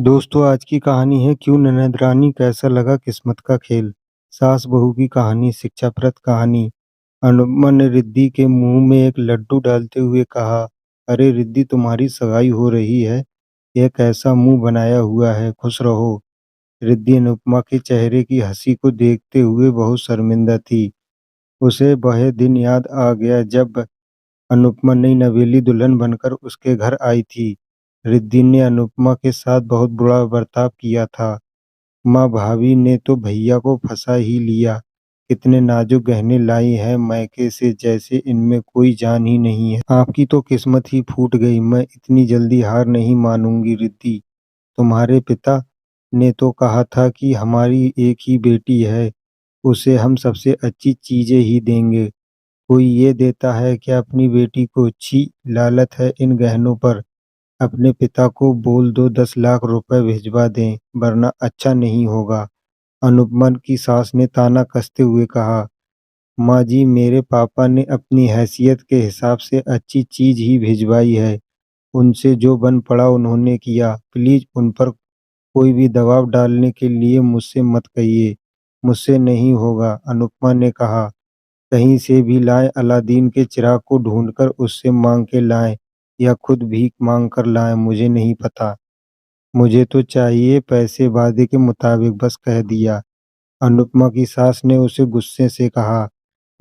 दोस्तों आज की कहानी है क्यों ननद रानी कैसा लगा किस्मत का खेल। सास बहू की कहानी शिक्षाप्रद कहानी। अनुपमा ने रिद्धि के मुंह में एक लड्डू डालते हुए कहा, अरे रिद्धि तुम्हारी सगाई हो रही है। यह कैसा मुंह बनाया हुआ है, खुश रहो। रिद्धि अनुपमा के चेहरे की हंसी को देखते हुए बहुत शर्मिंदा थी। उसे वह दिन याद आ गया जब अनुपमा नई नवेली दुल्हन बनकर उसके घर आई थी। रिद्धि ने अनुपमा के साथ बहुत बुरा बर्ताव किया था। माँ भाभी ने तो भैया को फंसा ही लिया। कितने नाजुक गहने लाई हैं मैके से, जैसे इनमें कोई जान ही नहीं है। आपकी तो किस्मत ही फूट गई। मैं इतनी जल्दी हार नहीं मानूंगी रिद्धि। तुम्हारे पिता ने तो कहा था कि हमारी एक ही बेटी है, उसे हम सबसे अच्छी चीजें ही देंगे। कोई ये देता है क्या अपनी बेटी को? छी, लालत है इन गहनों पर। अपने पिता को बोल दो 10 लाख रुपए भिजवा दें, वरना अच्छा नहीं होगा। अनुपमा की सास ने ताना कसते हुए कहा, माँ जी मेरे पापा ने अपनी हैसियत के हिसाब से अच्छी चीज ही भिजवाई है। उनसे जो बन पड़ा उन्होंने किया। प्लीज उन पर कोई भी दबाव डालने के लिए मुझसे मत कहिए। मुझसे नहीं होगा। अनुपमा ने कहा, कहीं से भी लाएं, अलादीन के चिराग को ढूंढकर उससे मांग के लाएं या खुद भीख मांग कर लाएं, मुझे नहीं पता। मुझे तो चाहिए पैसे वादे के मुताबिक, बस कह दिया। अनुपमा की सास ने उसे गुस्से से कहा,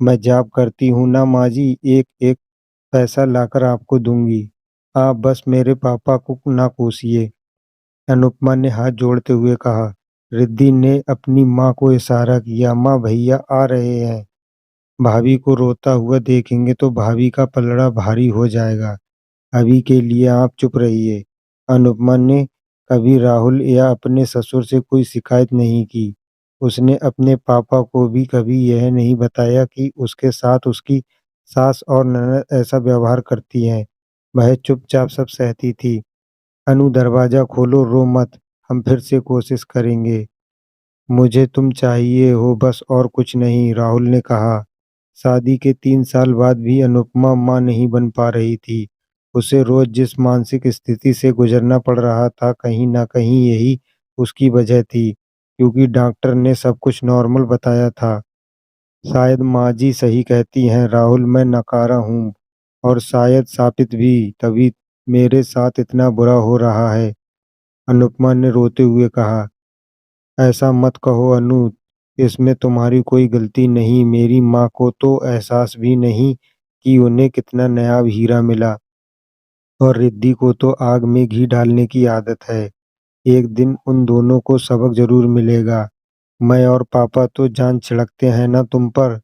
मैं जाप करती हूँ ना माँ जी, एक एक पैसा लाकर आपको दूंगी। आप बस मेरे पापा को ना कोसिए। अनुपमा ने हाथ जोड़ते हुए कहा। रिद्धि ने अपनी माँ को इशारा किया, माँ भैया आ रहे हैं। भाभी को रोता हुआ देखेंगे तो भाभी का पलड़ा भारी हो जाएगा। अभी के लिए आप चुप रहिए। अनुपमा ने कभी राहुल या अपने ससुर से कोई शिकायत नहीं की। उसने अपने पापा को भी कभी यह नहीं बताया कि उसके साथ उसकी सास और ननद ऐसा व्यवहार करती हैं। वह चुपचाप सब सहती थी। अनु दरवाजा खोलो, रो मत, हम फिर से कोशिश करेंगे। मुझे तुम चाहिए हो बस, और कुछ नहीं, राहुल ने कहा। शादी के 3 साल बाद भी अनुपमा मां नहीं बन पा रही थी। उसे रोज जिस मानसिक स्थिति से गुजरना पड़ रहा था, कहीं ना कहीं यही उसकी वजह थी, क्योंकि डॉक्टर ने सब कुछ नॉर्मल बताया था। शायद माँ जी सही कहती हैं, राहुल मैं नकारा हूँ, और शायद साबित भी, तभी मेरे साथ इतना बुरा हो रहा है। अनुपमा ने रोते हुए कहा, ऐसा मत कहो अनु, इसमें तुम्हारी कोई गलती नहीं। मेरी माँ को तो एहसास भी नहीं कि उन्हें कितना नायाब हीरा मिला, और रिद्धि को तो आग में घी डालने की आदत है। एक दिन उन दोनों को सबक जरूर मिलेगा। मैं और पापा तो जान छिड़कते हैं ना तुम पर।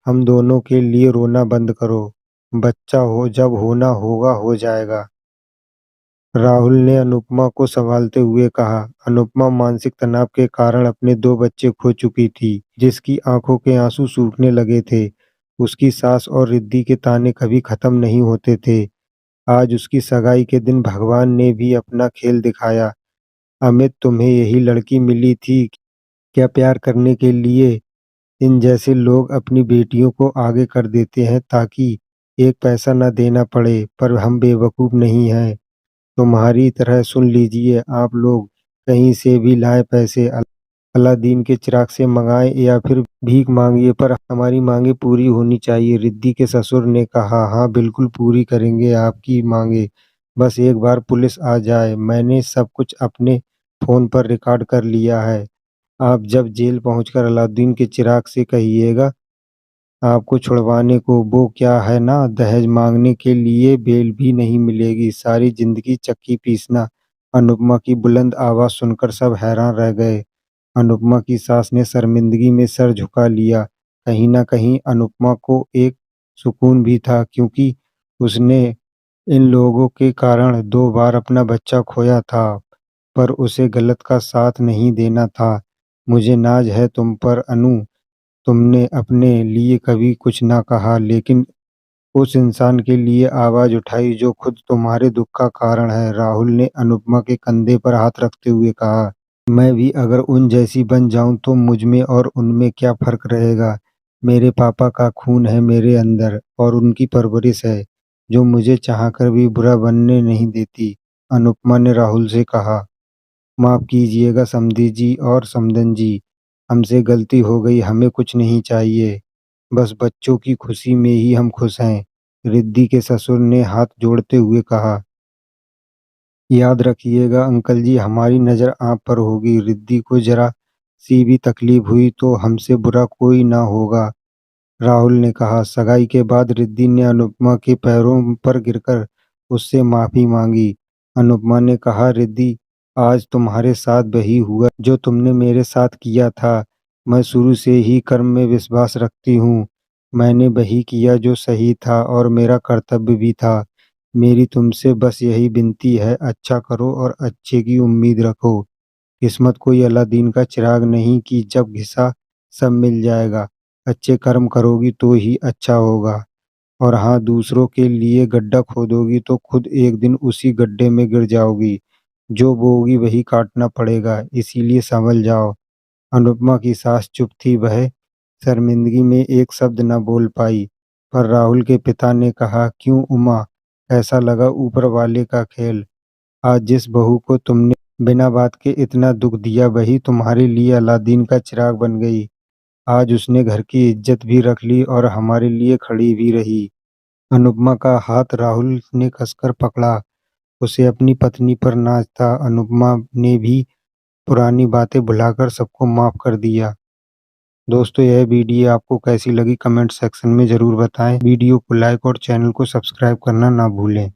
हम दोनों के लिए रोना बंद करो। बच्चा हो जब होना होगा हो जाएगा। राहुल ने अनुपमा को संभालते हुए कहा। अनुपमा मानसिक तनाव के कारण अपने 2 बच्चे खो चुकी थी, जिसकी आंखों के आंसू सूखने लगे थे। उसकी सास और रिद्धि के ताने कभी खत्म नहीं होते थे। आज उसकी सगाई के दिन भगवान ने भी अपना खेल दिखाया। अमित, तुम्हें यही लड़की मिली थी क्या प्यार करने के लिए? इन जैसे लोग अपनी बेटियों को आगे कर देते हैं ताकि एक पैसा न देना पड़े, पर हम बेवकूफ़ नहीं हैं तुम्हारी तरह। सुन लीजिए आप लोग, कहीं से भी लाए पैसे, अलादीन के चिराग से मंगाए या फिर भीख मांगिए, पर हमारी मांगे पूरी होनी चाहिए। रिद्धि के ससुर ने कहा, हाँ बिल्कुल पूरी करेंगे आपकी मांगे, बस एक बार पुलिस आ जाए। मैंने सब कुछ अपने फोन पर रिकॉर्ड कर लिया है। आप जब जेल पहुंचकर अलादीन के चिराग से कहिएगा आपको छुड़वाने को, वो क्या है ना, दहेज मांगने के लिए बेल भी नहीं मिलेगी, सारी जिंदगी चक्की पीसना। अनुपमा की बुलंद आवाज सुनकर सब हैरान रह गए। अनुपमा की सास ने शर्मिंदगी में सर झुका लिया। कहीं ना कहीं अनुपमा को एक सुकून भी था, क्योंकि उसने इन लोगों के कारण 2 बार अपना बच्चा खोया था, पर उसे गलत का साथ नहीं देना था। मुझे नाज है तुम पर अनु, तुमने अपने लिए कभी कुछ ना कहा, लेकिन उस इंसान के लिए आवाज उठाई जो खुद तुम्हारे दुख का कारण है। राहुल ने अनुपमा के कंधे पर हाथ रखते हुए कहा, मैं भी अगर उन जैसी बन जाऊं तो मुझ में और उनमें क्या फर्क रहेगा? मेरे पापा का खून है मेरे अंदर, और उनकी परवरिश है जो मुझे चाहकर भी बुरा बनने नहीं देती। अनुपमा ने राहुल से कहा। माफ़ कीजिएगा समधी जी और समधन जी, हमसे गलती हो गई, हमें कुछ नहीं चाहिए, बस बच्चों की खुशी में ही हम खुश हैं। रिद्धि के ससुर ने हाथ जोड़ते हुए कहा, याद रखिएगा अंकल जी, हमारी नज़र आप पर होगी, रिद्धि को ज़रा सी भी तकलीफ हुई तो हमसे बुरा कोई ना होगा। राहुल ने कहा। सगाई के बाद रिद्धि ने अनुपमा के पैरों पर गिरकर उससे माफ़ी मांगी। अनुपमा ने कहा, रिद्धि, आज तुम्हारे साथ वही हुआ जो तुमने मेरे साथ किया था। मैं शुरू से ही कर्म में विश्वास रखती हूँ। मैंने वही किया जो सही था और मेरा कर्तव्य भी था। मेरी तुमसे बस यही विनती है, अच्छा करो और अच्छे की उम्मीद रखो। किस्मत कोई अलादीन का चिराग नहीं कि जब घिसा सब मिल जाएगा। अच्छे कर्म करोगी तो ही अच्छा होगा। और हाँ, दूसरों के लिए गड्ढा खोदोगी तो खुद एक दिन उसी गड्ढे में गिर जाओगी। जो बोओगी वही काटना पड़ेगा, इसीलिए संभल जाओ। अनुपमा की सास चुप थी, वह शर्मिंदगी में एक शब्द न बोल पाई। पर राहुल के पिता ने कहा, क्यों उमा, कैसा लगा ऊपर वाले का खेल? आज जिस बहू को तुमने बिना बात के इतना दुख दिया वही तुम्हारे लिए अलादीन का चिराग बन गई। आज उसने घर की इज्जत भी रख ली और हमारे लिए खड़ी भी रही। अनुपमा का हाथ राहुल ने कसकर पकड़ा। उसे अपनी पत्नी पर नाज था। अनुपमा ने भी पुरानी बातें भुलाकर सबको माफ कर दिया। दोस्तों, यह वीडियो आपको कैसी लगी कमेंट सेक्शन में ज़रूर बताएं। वीडियो को लाइक और चैनल को सब्सक्राइब करना ना भूलें।